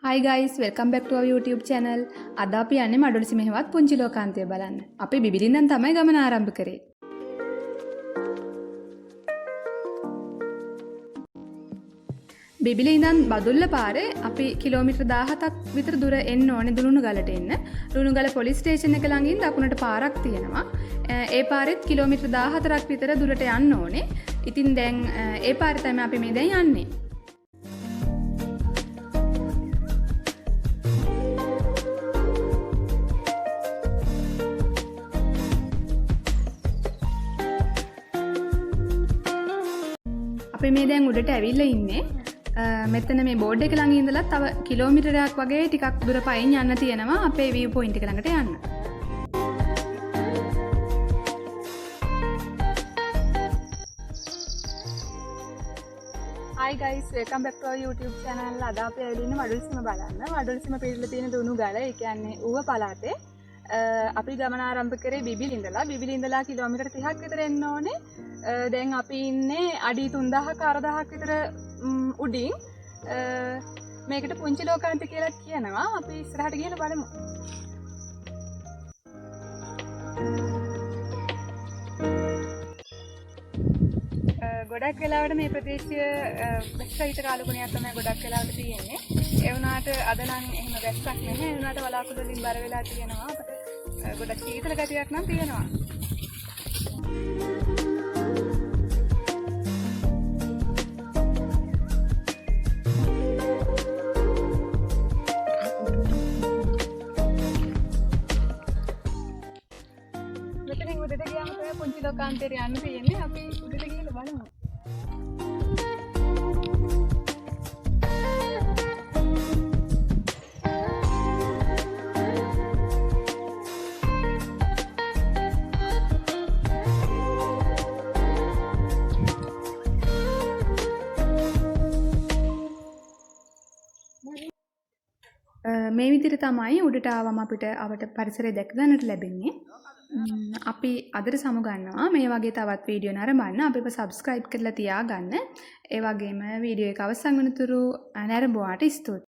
Hi guys, welcome back to our YouTube channel. අද අපි යන්නේ මඩොලිසි මෙහෙවත් පුංචි ලෝකාන්තය බලන්න. අපි බිබිලින්දන් තමයි ගමන ආරම්භ කරේ. බිබිලින්දන් බදුල්ල පාරේ අපි කිලෝමීටර් 17ක් විතර දුර එන්න ඕනේ දුණුගලට එන්න. දුණුගල පොලිස් ස්ටේෂන් එක ළඟින් දකුණට පාරක් තියෙනවා. ඒ පාරෙත් කිලෝමීටර් 14ක් විතර දුරට යන්න ඕනේ. ඉතින් දැන් ඒ පාරේ තමයි අපි මේ දැන් යන්නේ. අපි මේ දැන් උඩට ඇවිල්ලා ඉන්නේ. මෙතන මේ බෝඩ් එක ළඟ ඉඳලා තව කිලෝමීටරයක් වගේ ටිකක් දුර පයින් යන්න තියෙනවා අපේ view point එක ළඟට යන්න. Hi guys, welcome back to our YouTube channel. අද අපි ඇවිල්ලා ඉන්නේ මඩොලිසිම බලන්න. මඩොලිසිම පිළිලා තියෙන දුණුගල, ඒ කියන්නේ ඌව පළාතේ. අපි ගමන ආරම්භ කරේ බිබිලින්දලා කිලෝමීටර් 30ක් විතර එන්න ඕනේ. දැන් අපි ඉන්නේ අඩි 3000ක 4000ක් විතර උඩින්. මේකට පුංචි ලෝකාන්තය කියලා කියනවා. අපි ඉස්සරහට ගිහලා බලමු. ගොඩක් වෙලාවට මේ ප්‍රදේශය වැස්සයිත කාලගුණයක් තමයි ගොඩක් වෙලාවට තියෙන්නේ. ඒ වුණාට අද නම් එහෙම වැස්සක් නැහැ. ඒ වුණාට වලාකුළු වලින් බර වෙලා තියෙනවා. අපිට ගොඩක් සීතල ගතියක් නම් තියෙනවා. මෙතනින් උඩට ගියාම තමයි පුංචි ලෝකාන්තයට යන්න තියෙන්නේ. අපි උඩට ගිහලා බලමු. මේ විදිහට තමයි උඩට ආවම අපිට පරිසරය දැක ගන්නට ලැබෙන්නේ. අපි අදට සමුගන්නවා මේ වගේ තවත් වීඩියෝ නරඹන්න අපිව subscribe කරලා තියාගන්න. ඒ වගේම වීඩියෝ එක අවසන් වෙනතුරු නරඹුවාට ස්තුතියි.